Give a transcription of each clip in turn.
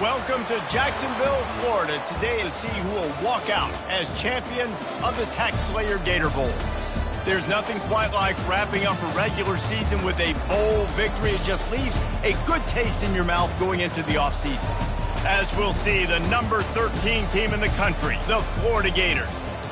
Welcome to Jacksonville, Florida. Today to see who will walk out as champion of the Tax Slayer Gator Bowl. There's nothing quite like wrapping up a regular season with a bowl victory. It just leaves a good taste in your mouth going into the offseason. As we'll see, the number 13 team in the country, the Florida Gators,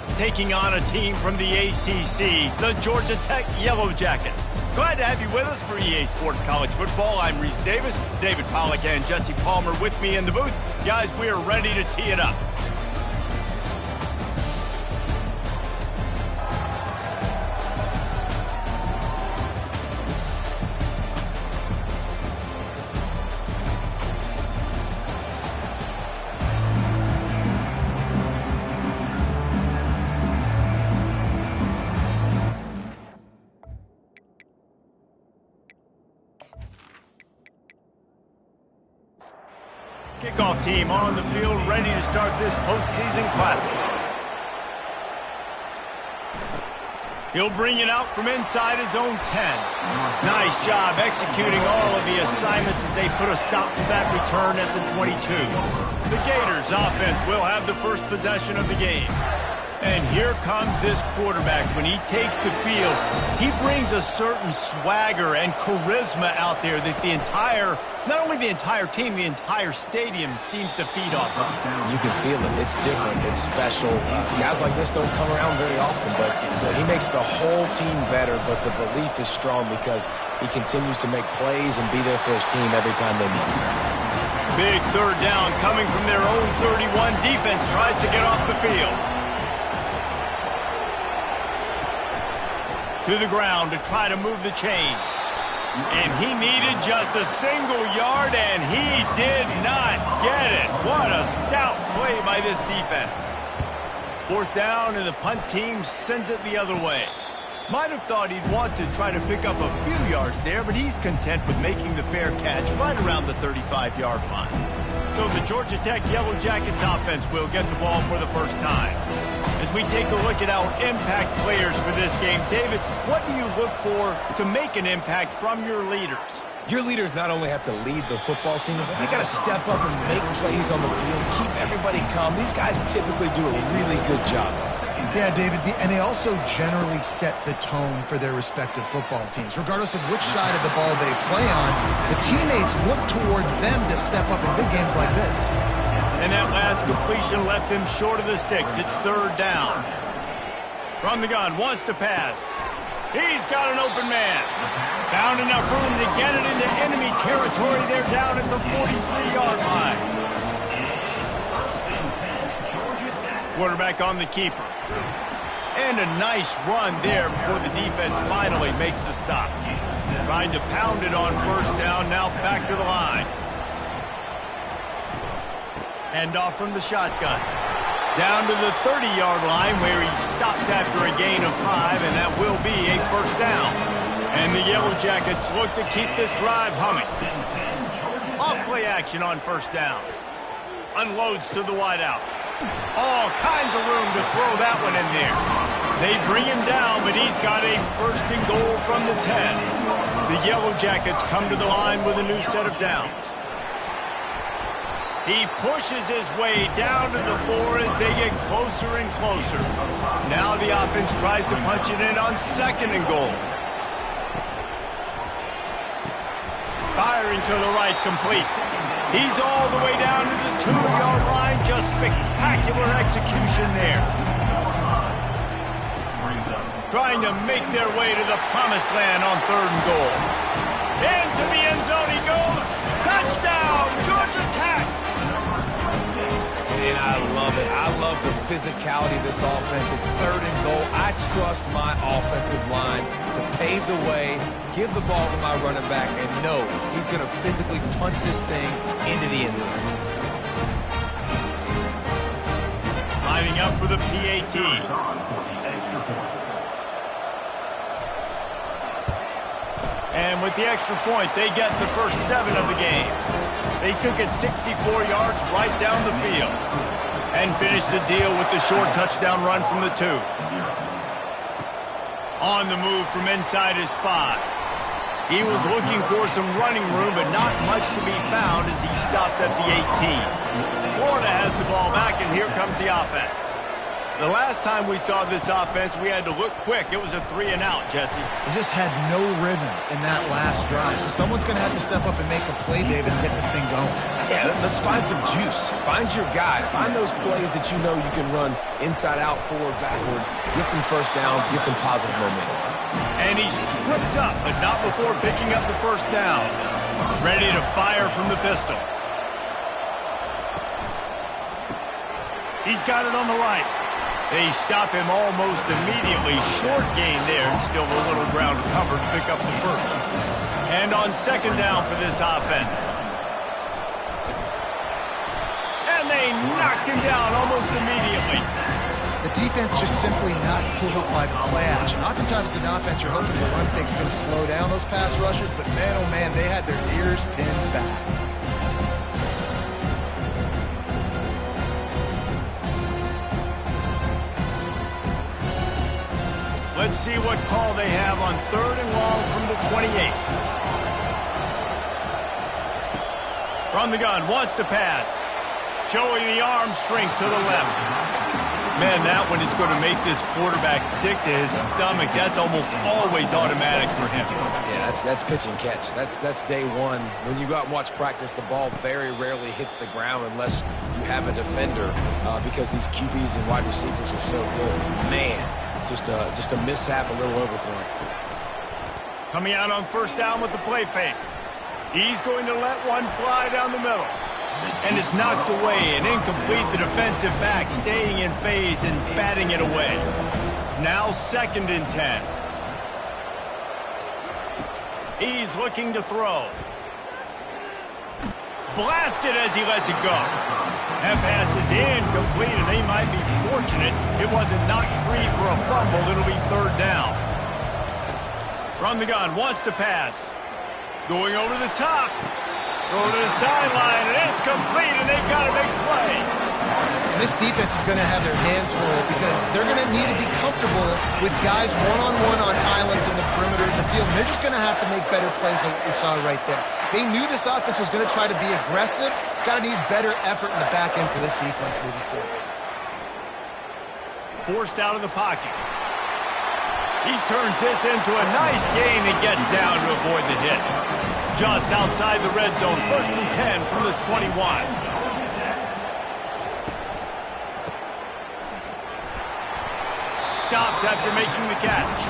taking on a team from the ACC, the Georgia Tech Yellow Jackets. Glad to have you with us for EA Sports College Football. I'm Reese Davis, David Pollack and Jesse Palmer with me in the booth. Guys, we are ready to tee it up. Kickoff team on the field, ready to start this postseason classic. He'll bring it out from inside his own 10. Nice job executing all of the assignments as they put a stop to that return at the 22. The Gators offense will have the first possession of the game. And here comes this quarterback. When he takes the field, he brings a certain swagger and charisma out there that not only the entire team, the entire stadium seems to feed off of. You can feel it. It's different. It's special. Guys like this don't come around very often, but he makes the whole team better, but the belief is strong because he continues to make plays and be there for his team every time they meet him. Big third down coming from their own 31. Defense tries to get off the field. To the ground to try to move the chains. And he needed just a single yard, and he did not get it. What a stout play by this defense. Fourth down, and the punt team sends it the other way. Might have thought he'd want to try to pick up a few yards there, but he's content with making the fair catch right around the 35-yard line. So the Georgia Tech Yellow Jackets offense will get the ball for the first time. As we take a look at our impact players for this game, David, what do you look for to make an impact from your leaders? Your leaders not only have to lead the football team, but they got to step up and make plays on the field, keep everybody calm. These guys typically do a really good job. Yeah, David, and they also generally set the tone for their respective football teams. Regardless of which side of the ball they play on, the teammates look towards them to step up in big games like this. And that last completion left them short of the sticks. It's third down. From the gun, wants to pass. He's got an open man. Found enough room to get it into enemy territory. They're down at the 43-yard line. Quarterback on the keeper. And a nice run there before the defense finally makes the stop. Trying to pound it on first down, now back to the line. Hand off from the shotgun. Down to the 30-yard line where he stopped after a gain of 5, and that will be a first down. And the Yellow Jackets look to keep this drive humming. Off play action on first down. Unloads to the wideout. All kinds of room to throw that one in there. They bring him down, but he's got a first and goal from the 10. The Yellow Jackets come to the line with a new set of downs. He pushes his way down to the 4 as they get closer and closer. Now the offense tries to punch it in on second and goal. Firing to the right, complete. He's all the way down to the 2-yard line. Just spectacular execution there. Trying to make their way to the promised land on third and goal. Into the end zone he goes. Touchdown, Georgia Tech. And I love it. I love the physicality of this offense. It's third and goal. I trust my offensive line to pave the way, give the ball to my running back, and know he's going to physically punch this thing into the end zone. Lining up for the PAT. And with the extra point, they get the first 7 of the game. They took it 64 yards right down the field and finished the deal with the short touchdown run from the 2. On the move from inside his 5. He was looking for some running room, but not much to be found as he stopped at the 18. Florida has the ball back, and here comes the offense. The last time we saw this offense, we had to look quick. It was a 3-and-out, Jesse. They just had no rhythm in that last drive. So someone's going to have to step up and make a play, David, and get this thing going. Yeah, let's find some juice. Find your guy. Find those plays that you know you can run inside out, forward, backwards. Get some first downs. Get some positive momentum. And he's tripped up, but not before picking up the first down. Ready to fire from the pistol. He's got it on the right. They stop him almost immediately. Short gain there. Still a little ground to cover to pick up the first. And on second down for this offense. And they knocked him down almost immediately. The defense just simply not fooled by the play action. Oftentimes, an offense, you're hoping the run fake's going to slow down those pass rushers, but man, oh man, they had their ears pinned back. Let's see what call they have on 3rd and long from the 28. From the gun, wants to pass. Showing the arm strength to the left. Man, that one is going to make this quarterback sick to his stomach. That's almost always automatic for him. Yeah, that's pitch and catch. That's day one. When you go out and watch practice, the ball very rarely hits the ground unless you have a defender because these QBs and wide receivers are so good. Man. Just a mishap, a little overthrown. Coming out on first down with the play fake. He's going to let one fly down the middle. And it's knocked away and incomplete. The defensive back staying in phase and batting it away. Now 2nd and 10. He's looking to throw. Blasted as he lets it go. That pass is incomplete, and they might be fortunate it wasn't knocked free for a fumble. It'll be 3rd down. From the gun, wants to pass. Going over the top. Over to the sideline, and it's complete, and they've got a big play. This defense is going to have their hands full because they're going to need to be comfortable with guys one-on-one on islands in the perimeter of the field. And they're just going to have to make better plays than what we saw right there. They knew this offense was going to try to be aggressive. Got to need better effort in the back end for this defense moving forward. Forced out of the pocket. He turns this into a nice gain and gets down to avoid the hit. Just outside the red zone, 1st and 10 from the 21. Stopped after making the catch.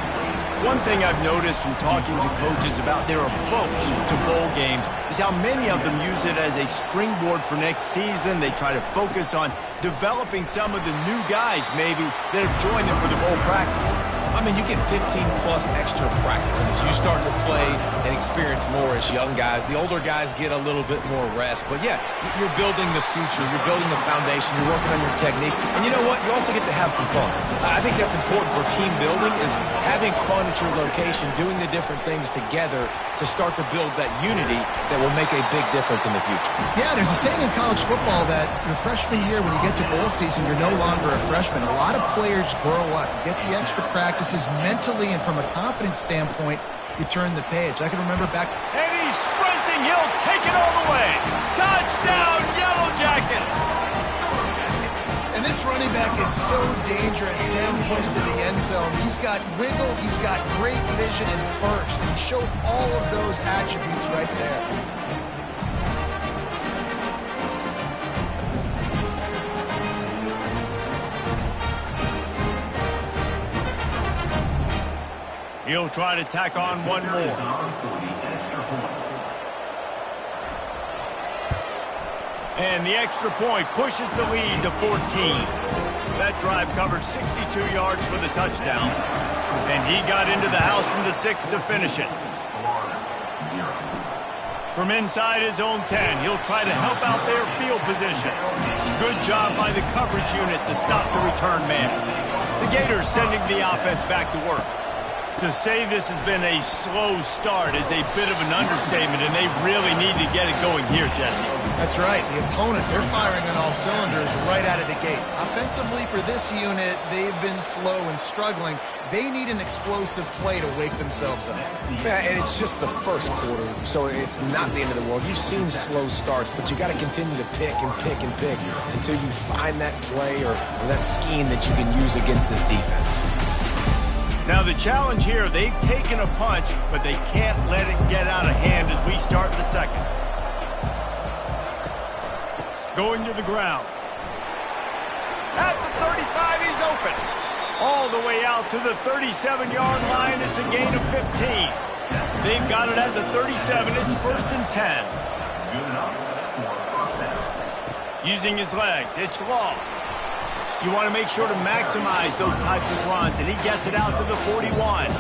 One thing I've noticed from talking to coaches about their approach to bowl games is how many of them use it as a springboard for next season. They try to focus on developing some of the new guys, maybe, that have joined them for the bowl practices. I mean, you get 15-plus extra practices. You start to play and experience more as young guys. The older guys get a little bit more rest. But, yeah, you're building the future. You're building the foundation. You're working on your technique. And you know what? You also get to have some fun. I think that's important for team building is having fun at your location, doing the different things together to start to build that unity that will make a big difference in the future. Yeah, there's a saying in college football that your freshman year, when you get to bowl season, you're no longer a freshman. A lot of players grow up, get the extra practices mentally, and from a confidence standpoint, you turn the page. I can remember back. And he's sprinting. He'll take it all the way. Touchdown, Yellow Jackets. And this running back is so dangerous down close to the end zone. He's got wiggle, he's got great vision and burst. He showed all of those attributes right there. He'll try to tack on one more. And the extra point pushes the lead to 14. That drive covered 62 yards for the touchdown. And he got into the house from the 6 to finish it. From inside his own 10, he'll try to help out their field position. Good job by the coverage unit to stop the return man. The Gators sending the offense back to work. To say this has been a slow start is a bit of an understatement, and they really need to get it going here, Jesse. That's right. The opponent, they're firing on all cylinders right out of the gate. Offensively, for this unit, they've been slow and struggling. They need an explosive play to wake themselves up. Yeah, and it's just the first quarter, so it's not the end of the world. You've seen slow starts, but you got to continue to pick and pick and pick until you find that play or that scheme that you can use against this defense. Now the challenge here, they've taken a punch, but they can't let it get out of hand as we start the second. Going to the ground. At the 35, he's open. All the way out to the 37-yard line, it's a gain of 15. They've got it at the 37, it's 1st and 10. Using his legs, it's long. You want to make sure to maximize those types of runs, and he gets it out to the 41.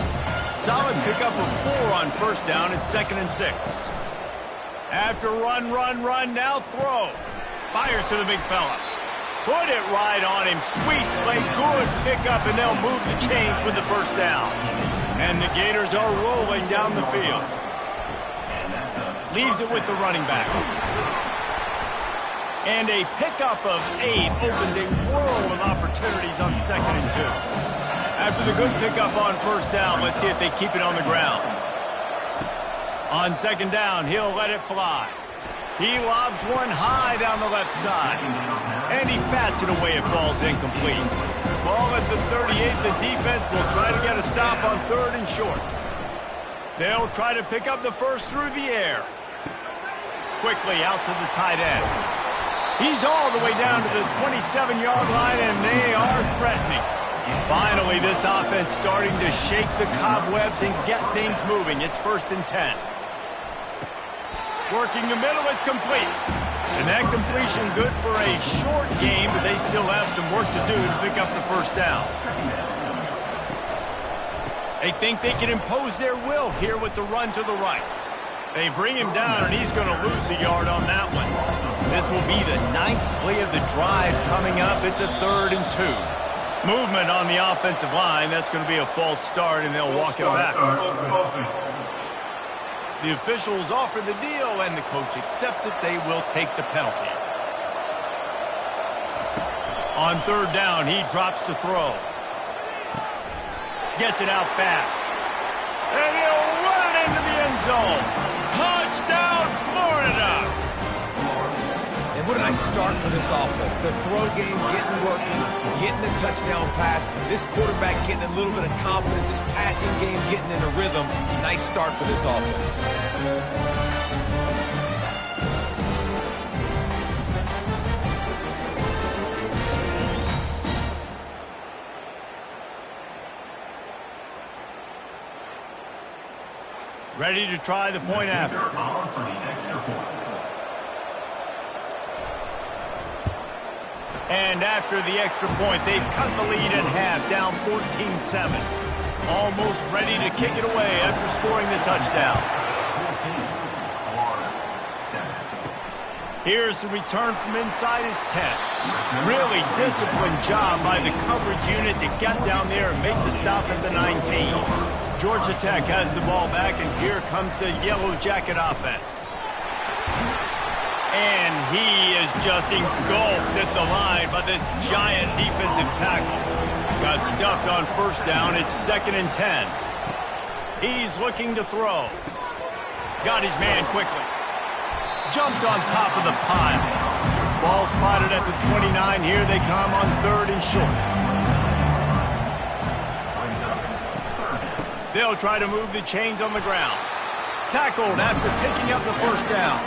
Solid pickup of 4 on 1st down. It's 2nd and 6. After run, now throw. Fires to the big fella. Put it right on him. Sweet play, good pickup, and they'll move the chains with the 1st down. And the Gators are rolling down the field. Leaves it with the running back. And a pickup of 8 opens a world of opportunities on 2nd and 2. After the good pickup on 1st down, let's see if they keep it on the ground. On 2nd down, he'll let it fly. He lobs one high down the left side. And he bats it away. It falls incomplete. Ball at the 38. The defense will try to get a stop on 3rd and short. They'll try to pick up the 1st through the air. Quickly out to the tight end. He's all the way down to the 27-yard line, and they are threatening. Finally, this offense starting to shake the cobwebs and get things moving. It's 1st and 10. Working the middle, it's complete. And that completion good for a short game, but they still have some work to do to pick up the 1st down. They think they can impose their will here with the run to the right. They bring him down, and he's going to lose a yard on that one. This will be the 9th play of the drive coming up. It's a 3rd and 2. Movement on the offensive line. That's going to be a false start, and they'll walk it back. The officials offer the deal, and the coach accepts it. They will take the penalty. On 3rd down, he drops to throw. Gets it out fast. And he'll run it into the end zone. Touchdown, Florida! And what a nice start for this offense. The throw game getting working, getting the touchdown pass. This quarterback getting a little bit of confidence. This passing game getting in a rhythm. Nice start for this offense. Ready to try the point after. And after the extra point, they've cut the lead in half, down 14-7. Almost ready to kick it away after scoring the touchdown. Here's the return from inside his 10. Really disciplined job by the coverage unit to get down there and make the stop at the 19. Georgia Tech has the ball back, and here comes the Yellow Jacket offense. And he is just engulfed at the line by this giant defensive tackle. Got stuffed on 1st down. It's 2nd and 10. He's looking to throw. Got his man quickly. Jumped on top of the pile. Ball spotted at the 29. Here they come on 3rd and short. They'll try to move the chains on the ground. Tackled after picking up the 1st down.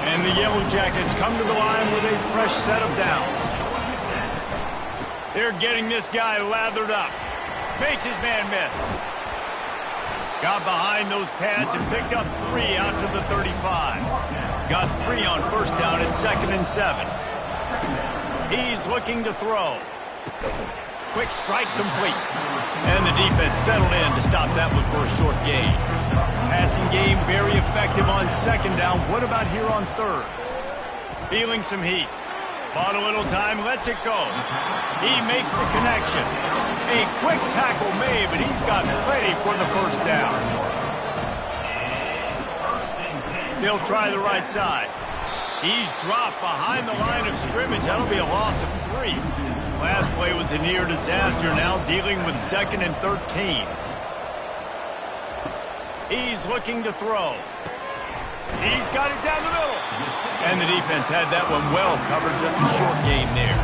And the Yellow Jackets come to the line with a fresh set of downs. They're getting this guy lathered up. Makes his man miss. Got behind those pads and picked up 3 out to the 35. Got 3 on 1st down at 2nd and 7. He's looking to throw. Quick strike complete. And the defense settled in to stop that one for a short gain. Passing game very effective on 2nd down. What about here on 3rd? Feeling some heat. Bought a little time, lets it go. He makes the connection. A quick tackle made, but he's got plenty for the first down. They'll try the right side. He's dropped behind the line of scrimmage. That'll be a loss of 3. Last play was a near disaster, now dealing with 2nd and 13. He's looking to throw. He's got it down the middle. And the defense had that one well covered, just a short gain there.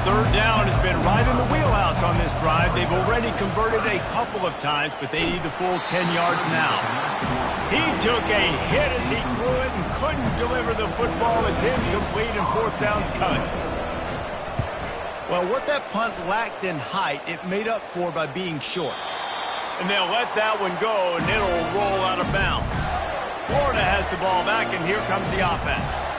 3rd down has been right in the wheelhouse on this drive. They've already converted a couple of times, but they need the full 10 yards now. He took a hit as he threw it and couldn't deliver the football. It's incomplete and 4th down's coming. Well, what that punt lacked in height, it made up for by being short. And they'll let that one go, and it'll roll out of bounds. Florida has the ball back, and here comes the offense.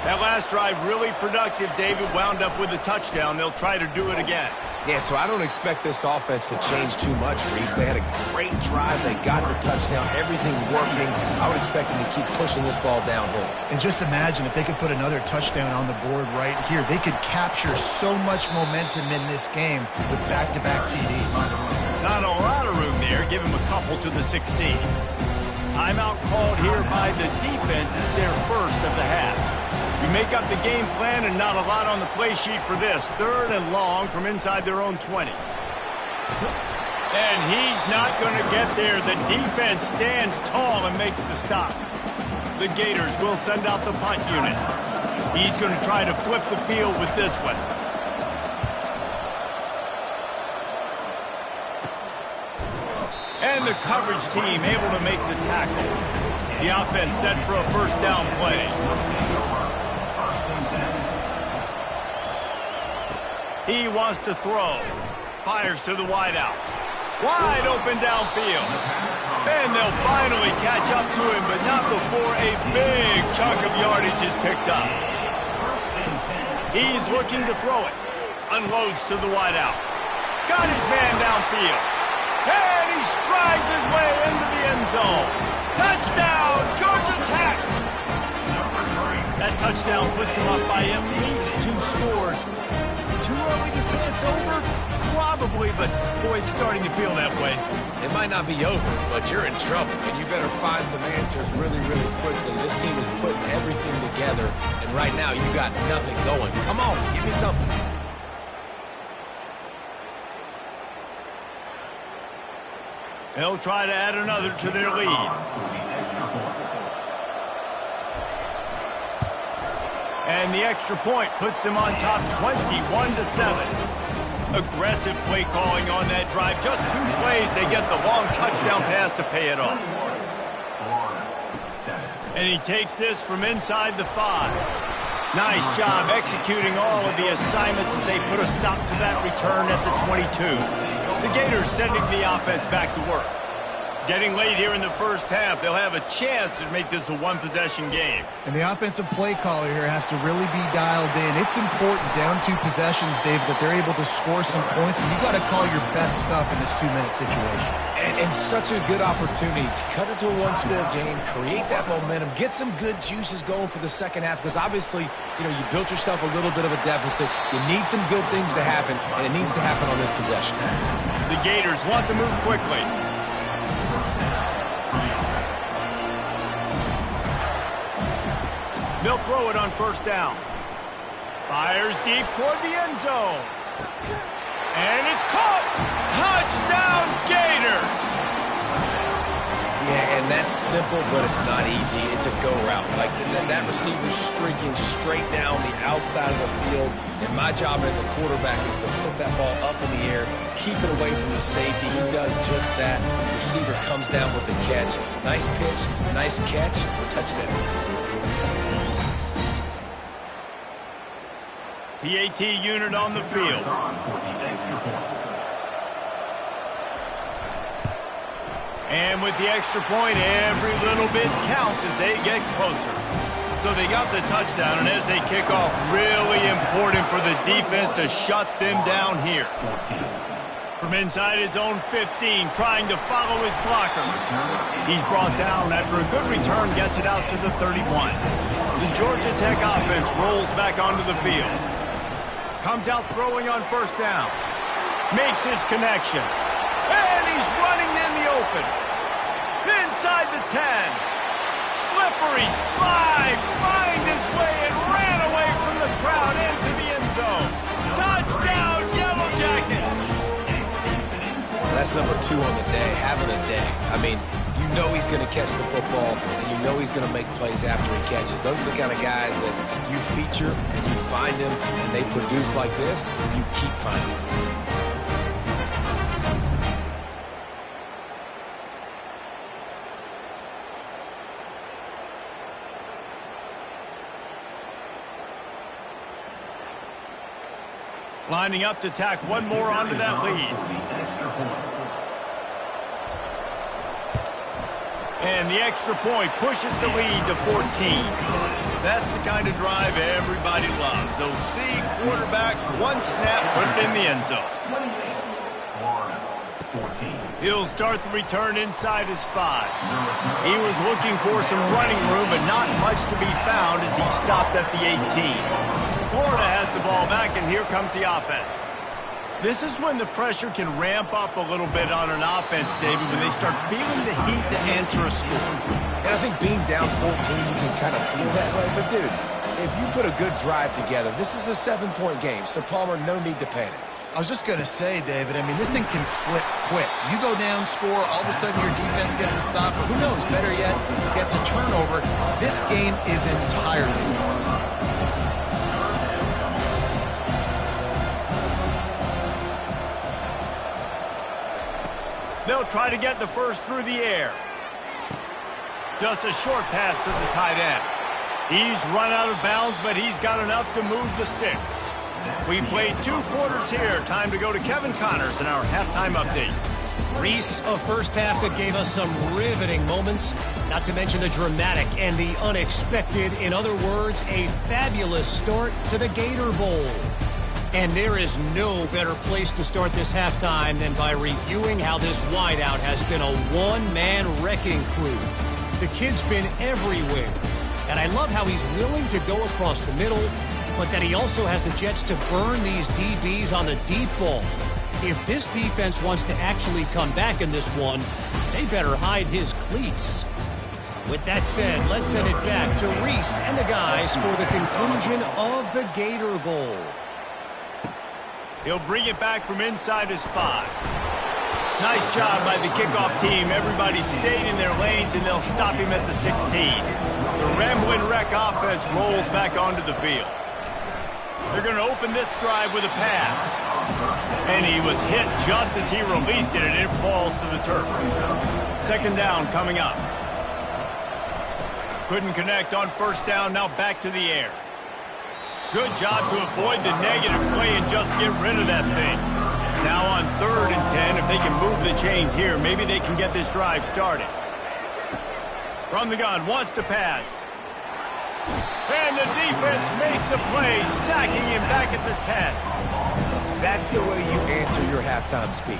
That last drive really productive. David wound up with a touchdown. They'll try to do it again. Yeah, so I don't expect this offense to change too much, Reese. They had a great drive. They got the touchdown. Everything working. I would expect them to keep pushing this ball downhill. And just imagine if they could put another touchdown on the board right here. They could capture so much momentum in this game with back-to-back TDs. Not a lot of room there. Give him a couple to the 16. Timeout called here by the defense. It's their first of the half. You make up the game plan and not a lot on the play sheet for this. 3rd and long from inside their own 20. And he's not going to get there. The defense stands tall and makes the stop. The Gators will send out the punt unit. He's going to try to flip the field with this one. And the coverage team able to make the tackle. The offense set for a 1st down play. He wants to throw. Fires to the wideout. Wide open downfield. And they'll finally catch up to him, but not before a big chunk of yardage is picked up. He's looking to throw it. Unloads to the wideout. Got his man downfield. And he strides his way into the end zone. Touchdown, Georgia Tech! That touchdown puts them up by at least 2 scores. Too early to say it's over? Probably, but boy, it's starting to feel that way. It might not be over, but you're in trouble, and you better find some answers really, really quickly. This team is putting everything together, and right now you got nothing going. Come on, give me something. They'll try to add another to their lead. And the extra point puts them on top 21-7. Aggressive play calling on that drive. Just 2 plays, they get the long touchdown pass to pay it off. And he takes this from inside the 5. Nice job executing all of the assignments as they put a stop to that return at the 22. The Gators sending the offense back to work. Getting late here in the first half, they'll have a chance to make this a 1-possession game. And the offensive play caller here has to really be dialed in. It's important down 2 possessions, Dave, that they're able to score some points. And you got to call your best stuff in this 2-minute situation. And such a good opportunity to cut into a 1-score game, create that momentum, get some good juices going for the second half. Because obviously, you built yourself a little bit of a deficit. You need some good things to happen, and it needs to happen on this possession. The Gators want to move quickly. They'll throw it on 1st down. Fires deep toward the end zone. And it's caught! Touchdown, Gator! Yeah, and that's simple, but it's not easy. It's a go route. Like that receiver's streaking straight down the outside of the field. And my job as a quarterback is to put that ball up in the air, keep it away from the safety. He does just that. The receiver comes down with the catch. Nice pitch, nice catch, touchdown. PAT unit on the field. And with the extra point, every little bit counts as they get closer. So they got the touchdown, and as they kick off, really important for the defense to shut them down here. From inside his own 15, trying to follow his blockers. He's brought down after a good return, gets it out to the 31. The Georgia Tech offense rolls back onto the field. Comes out throwing on 1st down. Makes his connection. And he's running in the open. Inside the 10. Slippery slide. Find his way and ran away from the crowd into the end zone. Touchdown, Yellow Jackets. That's number 2 on the day, having a day. I mean, you know he's going to catch the football, and you know he's going to make plays after he catches. Those are the kind of guys that you feature and you find them, and they produce like this, you keep finding them. Lining up to tack one more onto that lead. And the extra point pushes the lead to 14. That's the kind of drive everybody loves. OC, quarterback, one snap, put it in the end zone. He'll start the return inside his 5. He was looking for some running room, but not much to be found as he stopped at the 18. Florida has the ball back, and here comes the offense. This is when the pressure can ramp up a little bit on an offense, David, when they start feeling the heat to answer a score. And I think being down 14, you can kind of feel that way. But, dude, if you put a good drive together, this is a 7-point game, so Palmer, no need to panic. I was just going to say, David, I mean, this thing can flip quick. You go down, score, all of a sudden your defense gets a stop, or who knows, better yet, gets a turnover. This game is entirely different. They'll try to get the first through the air. Just a short pass to the tight end. He's run out of bounds, but he's got enough to move the sticks. We played 2 quarters here. Time to go to Kevin Connors in our halftime update. Reese, a first half that gave us some riveting moments, not to mention the dramatic and the unexpected. In other words, a fabulous start to the Gator Bowl. And there is no better place to start this halftime than by reviewing how this wideout has been a one-man wrecking crew. The kid's been everywhere. And I love how he's willing to go across the middle, but that he also has the jets to burn these DBs on the deep ball. If this defense wants to actually come back in this one, they better hide his cleats. With that said, let's send it back to Reese and the guys for the conclusion of the Gator Bowl. He'll bring it back from inside his 5. Nice job by the kickoff team. Everybody stayed in their lanes, and they'll stop him at the 16. The Ramblin' Wreck offense rolls back onto the field. They're going to open this drive with a pass. And he was hit just as he released it, and it falls to the turf. Second down coming up. Couldn't connect on first down, now back to the air. Good job to avoid the negative play and just get rid of that thing. Now on 3rd and 10, if they can move the chains here, maybe they can get this drive started. From the gun, wants to pass. And the defense makes a play, sacking him back at the 10. That's the way you answer your halftime speech.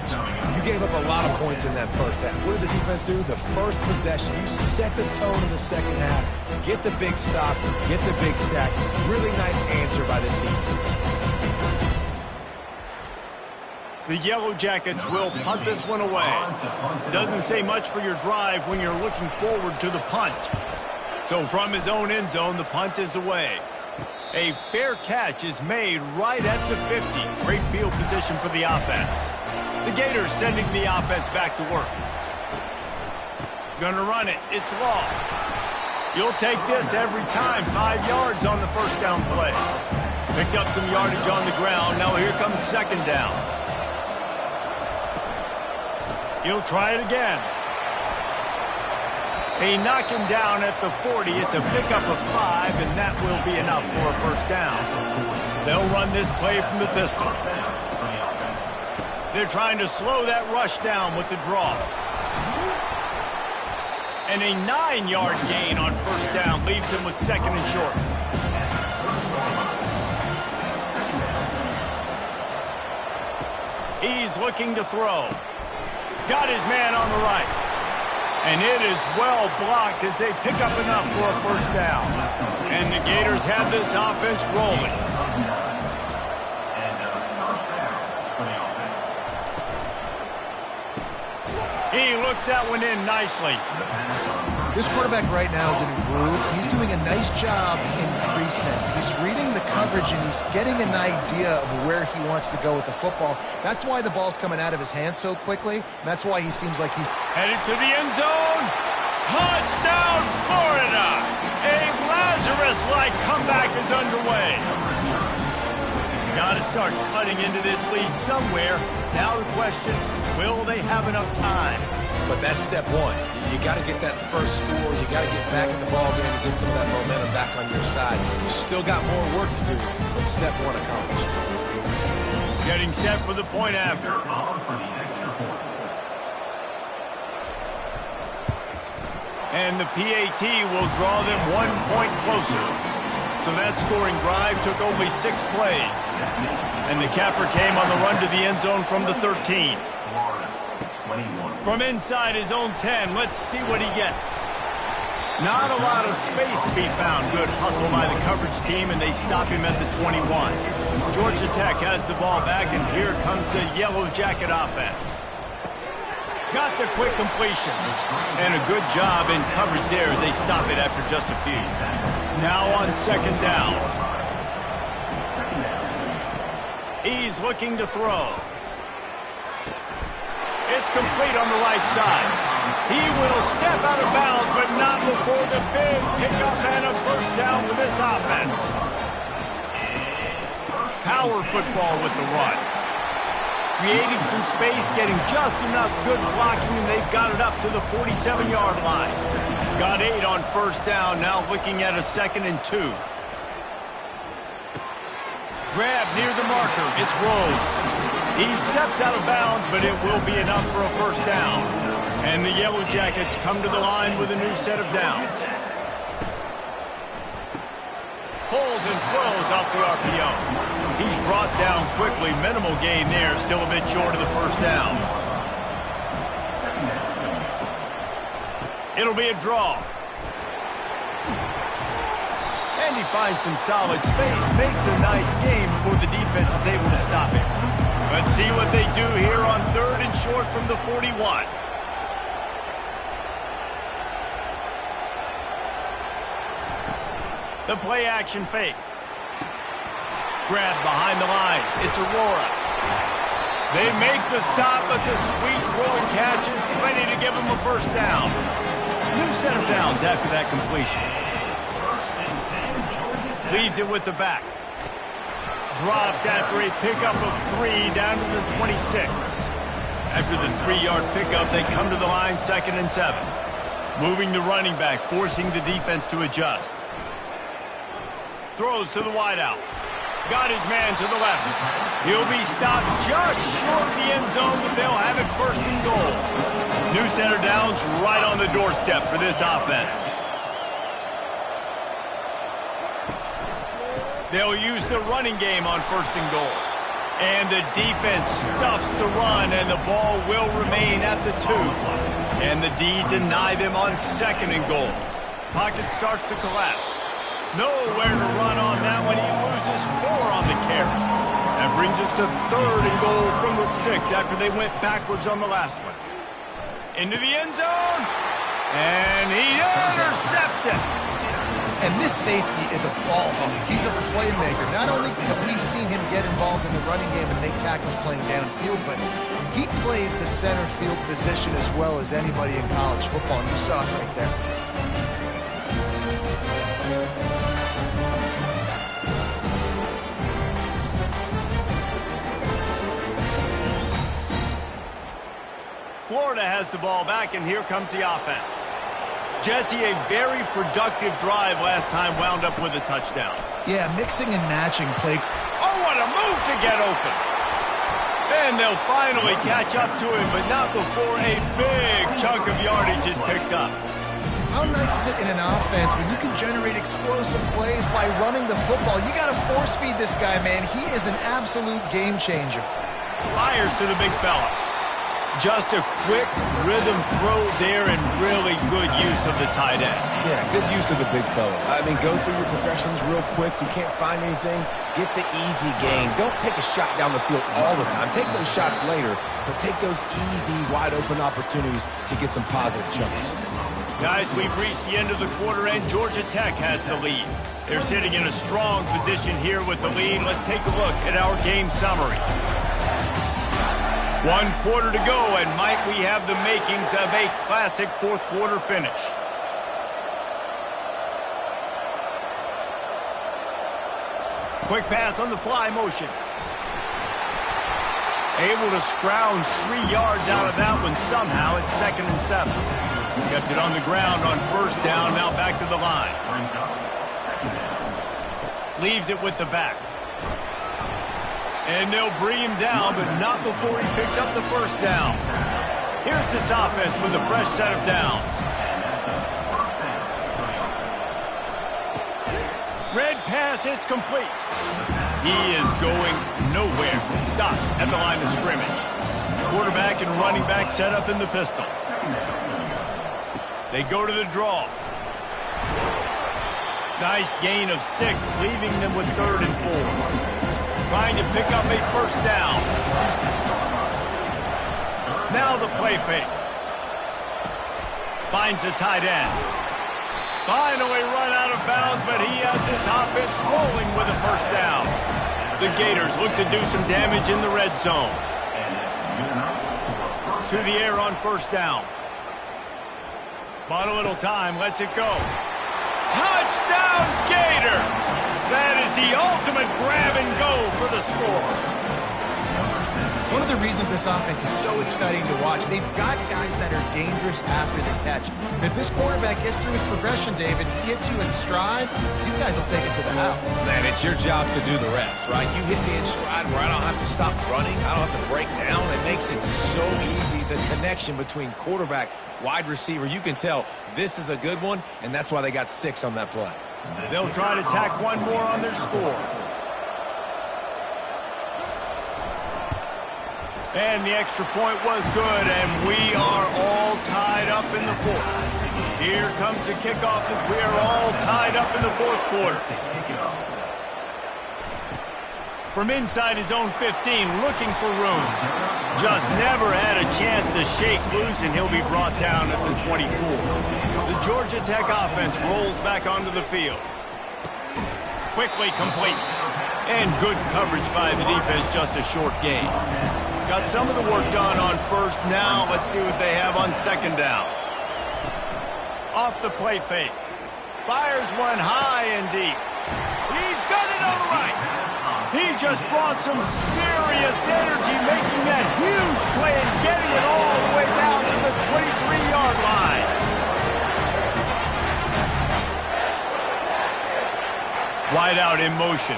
You gave up a lot of points in that first half. What did the defense do? The first possession, you set the tone in the second half. Get the big stop, get the big sack. Really nice answer by this defense. The Yellow Jackets will punt this one away. Doesn't say much for your drive when you're looking forward to the punt. So from his own end zone, the punt is away. A fair catch is made right at the 50. Great field position for the offense. The Gators sending the offense back to work. Gonna run it. It's Law. You'll take this every time. 5 yards on the first down play. Picked up some yardage on the ground. Now here comes second down. He'll try it again. They knock him down at the 40. It's a pickup of 5, and that will be enough for a first down. They'll run this play from the pistol. They're trying to slow that rush down with the draw. And a 9-yard gain on first down leaves him with second and short. He's looking to throw. Got his man on the right. And it is well blocked as they pick up enough for a first down. And the Gators have this offense rolling. He looks that one in nicely. This quarterback right now is in a groove. He's doing a nice job in pre-snap. He's reading the coverage, and he's getting an idea of where he wants to go with the football. That's why the ball's coming out of his hands so quickly. And that's why he seems like he's headed to the end zone. Touchdown, Florida! A Lazarus-like comeback is underway. Got to start cutting into this lead somewhere. Now the question, will they have enough time? But that's step one. You got to get that first score. You got to get back in the ball game and get some of that momentum back on your side. You still got more work to do, but step one accomplished. Getting set for the point after. And the PAT will draw them 1 point closer. So that scoring drive took only 6 plays. And the capper came on the run to the end zone from the 13. From inside his own 10, let's see what he gets. Not a lot of space to be found. Good hustle by the coverage team, and they stop him at the 21. Georgia Tech has the ball back, and here comes the Yellow Jacket offense. Got the quick completion. And a good job in coverage there as they stop it after just a few. Now on second down. He's looking to throw. It's complete on the right side. He will step out of bounds, but not before the big pickup and a first down for this offense. Power football with the run. Creating some space, getting just enough good blocking, and they've got it up to the 47-yard line. Got 8 on first down, now looking at a 2nd and 2. Grab near the marker, it's Rhodes. He steps out of bounds, but it will be enough for a first down. And the Yellow Jackets come to the line with a new set of downs. Pulls and throws off the RPO. He's brought down quickly. Minimal gain there, still a bit short of the first down. It'll be a draw. And he finds some solid space, makes a nice game before the defense is able to stop him. Let's see what they do here on 3rd and short from the 41. The play action fake. Grab behind the line. It's Aurora. They make the stop, but the sweet throw and catch is plenty to give them a first down. New set of downs after that completion. Leaves it with the back. Dropped after a pickup of 3 down to the 26. After the 3-yard pickup, they come to the line 2nd and 7. Moving the running back, forcing the defense to adjust. Throws to the wideout. Got his man to the left. He'll be stopped just short of the end zone, but they'll have it 1st and goal. New center downs right on the doorstep for this offense. They'll use the running game on 1st and goal. And the defense stuffs the run, and the ball will remain at the 2. And the D deny them on 2nd and goal. Pocket starts to collapse. Nowhere to run on that one. He loses 4 on the carry. That brings us to 3rd and goal from the 6 after they went backwards on the last one. Into the end zone. And he intercepts it. And this safety is a ball hawk. He's a playmaker. Not only have we seen him get involved in the running game and make tackles playing downfield, but he plays the center field position as well as anybody in college football. And you saw it right there. Florida has the ball back, and here comes the offense. Jesse, a very productive drive last time, wound up with a touchdown. Yeah, mixing and matching play. Oh, what a move to get open. And they'll finally catch up to him, but not before a big chunk of yardage is picked up. How nice is it in an offense when you can generate explosive plays by running the football? You got to force feed this guy, man. He is an absolute game changer. Fires to the big fella. Just a quick rhythm throw there and really good use of the tight end. Yeah, good use of the big fella. I mean, go through your progressions real quick. You can't find anything. get the easy gain. Don't take a shot down the field all the time. Take those shots later, but take those easy, wide-open opportunities to get some positive chunks. Guys, we've reached the end of the quarter, and Georgia Tech has the lead. They're sitting in a strong position here with the lead. Let's take a look at our game summary. 1 quarter to go, and might we have the makings of a classic fourth quarter finish. Quick pass on the fly motion. Able to scrounge 3 yards out of that one somehow. It's 2nd and 7. Kept it on the ground on first down, now back to the line. Leaves it with the back. And they'll bring him down, but not before he picks up the first down. Here's this offense with a fresh set of downs. Red pass, it's complete. He is going nowhere. Stop at the line of scrimmage. Quarterback and running back set up in the pistol. They go to the draw. Nice gain of 6, leaving them with 3rd and 4. Trying to pick up a first down. Now the play fake. Finds the tight end. Finally run out of bounds, but he has this offense rolling with a first down. The Gators look to do some damage in the red zone. To the air on first down. Bought a little time, lets it go. Touchdown, Gator! That is the ultimate grab and go for the score. One of the reasons this offense is so exciting to watch, they've got guys that are dangerous after the catch. And if this quarterback gets through his progression, David, he hits you in stride, these guys will take it to the house. Man, it's your job to do the rest, right? You hit me in stride where I don't have to stop running. I don't have to break down. It makes it so easy, the connection between quarterback, wide receiver. You can tell this is a good one, and that's why they got 6 on that play. They'll try to tack one more on their score. And the extra point was good, and we are all tied up in the 4th. Here comes the kickoff as we are all tied up in the 4th quarter. From inside his own 15, looking for room. Just never had a chance to shake loose, and he'll be brought down at the 24. The Georgia Tech offense rolls back onto the field. Quickly complete. And good coverage by the defense, just a short gain. Got some of the work done on first. Now let's see what they have on 2nd down. Off the play fake. Fires one high and deep. He's got it on the right. He just brought some serious energy, making that huge play and getting it all the way down to the 23-yard line. Wide out in motion.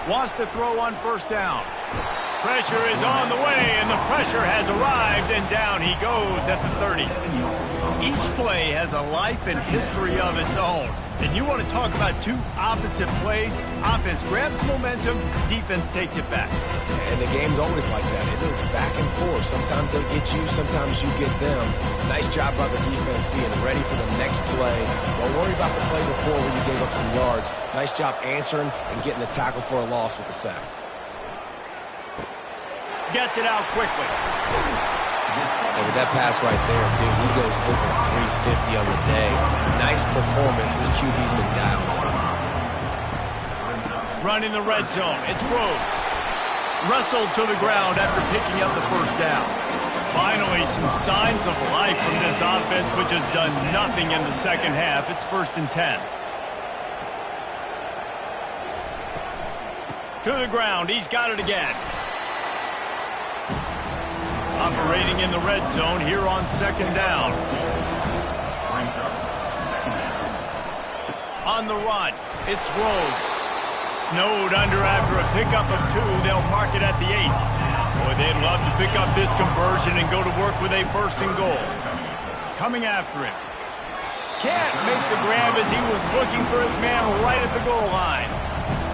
Wants to throw on first down. Pressure is on the way, and the pressure has arrived, and down he goes at the 30. Each play has a life and history of its own. And you want to talk about 2 opposite plays. Offense grabs momentum, defense takes it back. And the game's always like that. It's back and forth. Sometimes they get you, sometimes you get them. Nice job by the defense being ready for the next play. Don't worry about the play before when you gave up some yards. Nice job answering and getting the tackle for a loss with the sack. Gets it out quickly. And with that pass right there, dude, he goes over 350 on the day. Nice performance. This QB's been dialed in. Run in the red zone. It's Rhodes. Wrestled to the ground after picking up the first down. Finally, some signs of life from this offense, which has done nothing in the second half. It's 1st and 10. To the ground. He's got it again. Operating in the red zone here on 2nd down. On the run, it's Rhodes. Snowed under after a pickup of 2. They'll mark it at the 8. Boy, they'd love to pick up this conversion and go to work with a 1st and goal. Coming after him. Can't make the grab as he was looking for his man right at the goal line.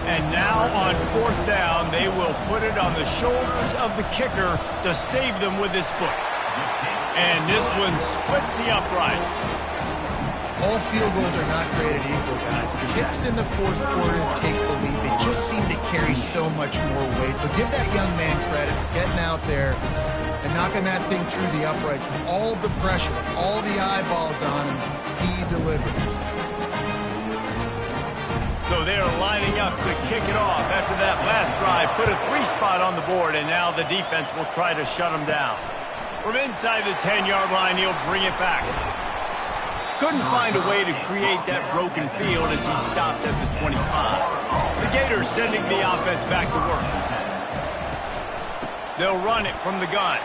And now on 4th down, they will put it on the shoulders of the kicker to save them with his foot. And this one splits the uprights. All field goals are not created equal, guys. Kicks in the fourth quarter to take the lead, they just seem to carry so much more weight. So give that young man credit for getting out there and knocking that thing through the uprights with all of the pressure, all the eyeballs on him. He delivered. So they're lining up to kick it off after that last drive. Put a 3-spot on the board, and now the defense will try to shut them down. From inside the 10-yard line, he'll bring it back. Couldn't find a way to create that broken field as he stopped at the 25. The Gators sending the offense back to work. They'll run it from the gun.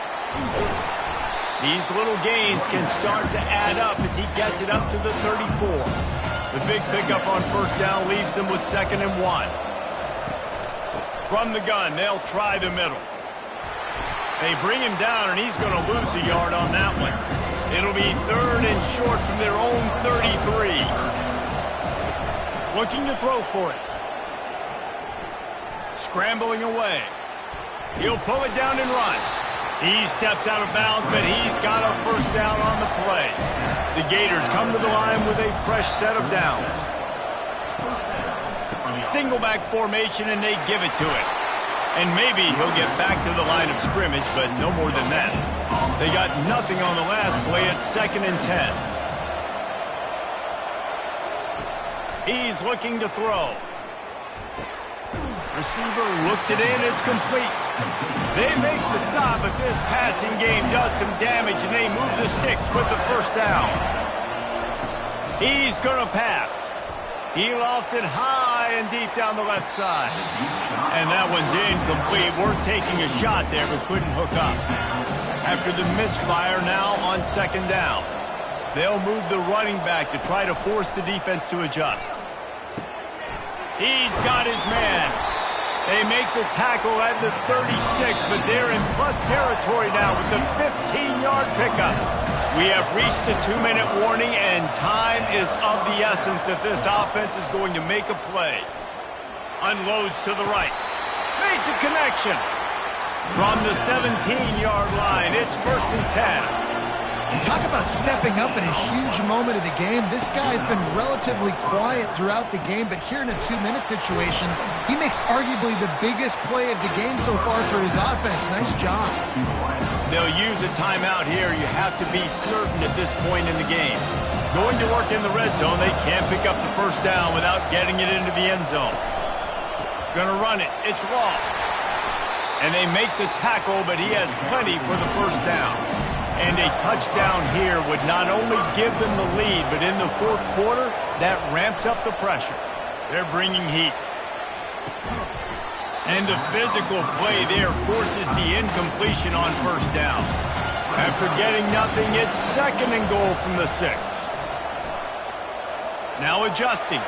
These little gains can start to add up as he gets it up to the 34. The big pickup on first down leaves them with 2nd and 1. From the gun, they'll try the middle. They bring him down, and he's going to lose a yard on that one. It'll be 3rd and short from their own 33. Looking to throw for it. Scrambling away. He'll pull it down and run. He steps out of bounds, but he's got a first down on the play. The Gators come to the line with a fresh set of downs. Single back formation, and they give it to him. And maybe he'll get back to the line of scrimmage, but no more than that. They got nothing on the last play at 2nd and 10. He's looking to throw. Receiver looks it in. It's complete. They make the stop, but this passing game does some damage, and they move the sticks with the first down. He's going to pass. He lofts it high and deep down the left side. And that one's incomplete. We're taking a shot there, but couldn't hook up. After the misfire, now on 2nd down. They'll move the running back to try to force the defense to adjust. He's got his man. They make the tackle at the 36, but they're in plus territory now with the 15-yard pickup. We have reached the 2-minute warning, and time is of the essence if this offense is going to make a play. Unloads to the right. Makes a connection. From the 17-yard line, it's 1st and 10. Talk about stepping up in a huge moment of the game. This guy's been relatively quiet throughout the game, but here in a 2-minute situation, he makes arguably the biggest play of the game so far for his offense. Nice job. They'll use a timeout here. You have to be certain at this point in the game. Going to work in the red zone, they can't pick up the first down without getting it into the end zone. Gonna run it. It's Wall. And they make the tackle, but he has plenty for the first down. And a touchdown here would not only give them the lead, but in the fourth quarter, that ramps up the pressure. They're bringing heat. And the physical play there forces the incompletion on first down. After getting nothing, it's 2nd and goal from the 6. Now adjusting.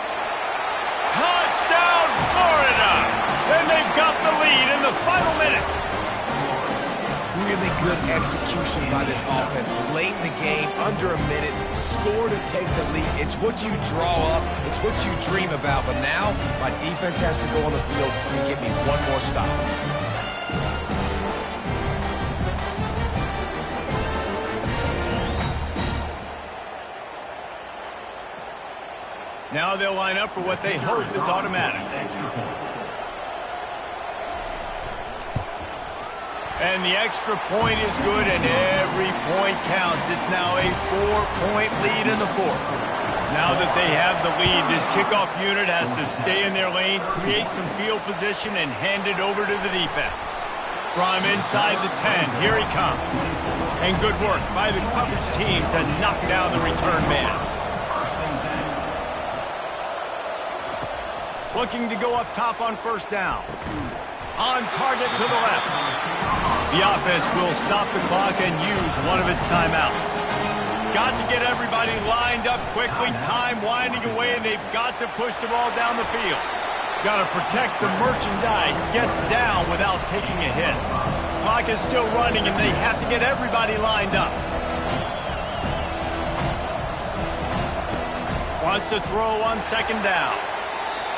Touchdown, Florida! And they've got the lead in the final minute. Really good execution by this offense. Late in the game, under a minute, score to take the lead. It's what you draw up. It's what you dream about. But now, my defense has to go on the field and give me one more stop. Now they'll line up for what they hope is automatic. And the extra point is good, and every point counts. It's now a 4-point lead in the fourth. Now that they have the lead, this kickoff unit has to stay in their lane, create some field position, and hand it over to the defense. From inside the 10, here he comes. And good work by the coverage team to knock down the return man. Looking to go up top on first down. On target to the left. The offense will stop the clock and use one of its timeouts. Got to get everybody lined up quickly. Time winding away, and they've got to push the ball down the field. Got to protect the merchandise. Gets down without taking a hit. Clock is still running, and they have to get everybody lined up. Wants to throw on 2nd down.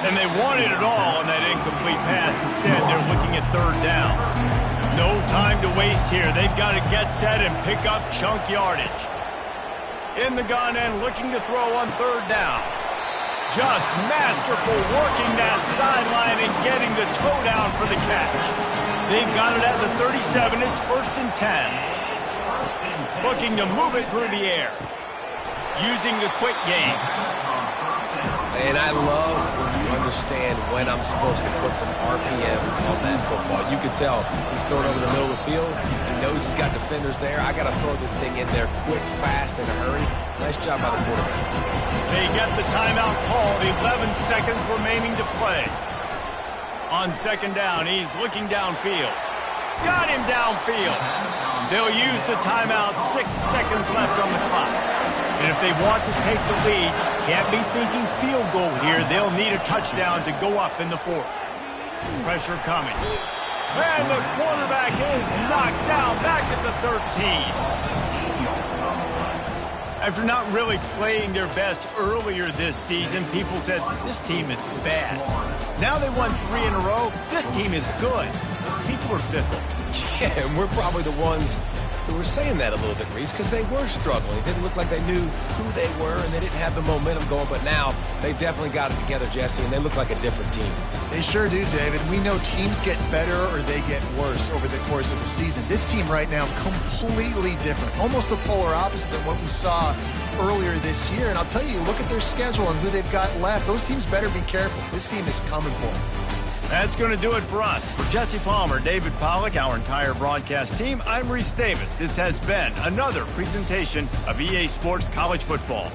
And they wanted it all on that incomplete pass. Instead, they're looking at 3rd down. No time to waste here. They've got to get set and pick up chunk yardage. In the gun and looking to throw on third down. Just masterful working that sideline and getting the toe down for the catch. They've got it at the 37. It's 1st and 10. Looking to move it through the air. Using the quick game. And I love when you understand when I'm supposed to put some RPMs on that football. You can tell he's throwing over the middle of the field. He knows he's got defenders there. I got to throw this thing in there quick, fast, in a hurry. Nice job by the quarterback. They get the timeout called. 11 seconds remaining to play. On second down, he's looking downfield. Got him downfield. They'll use the timeout. 6 seconds left on the clock. And if they want to take the lead, can't be thinking field goal here. They'll need a touchdown to go up in the 4th. Pressure coming. And the quarterback is knocked down back at the 13. After not really playing their best earlier this season, people said, this team is bad. Now they won 3 in a row. This team is good. People are fickle. Yeah, and we're probably the ones who were saying that a little bit, Reese, because they were struggling. It didn't look like they knew who they were, and they didn't have the momentum going. But now they definitely got it together, Jesse, and they look like a different team. They sure do, David. We know teams get better or they get worse over the course of the season. This team right now, completely different. Almost the polar opposite than what we saw earlier this year. And I'll tell you, look at their schedule and who they've got left. Those teams better be careful. This team is coming for them. That's going to do it for us. For Jesse Palmer, David Pollack, our entire broadcast team, I'm Reese Davis. This has been another presentation of EA Sports College Football.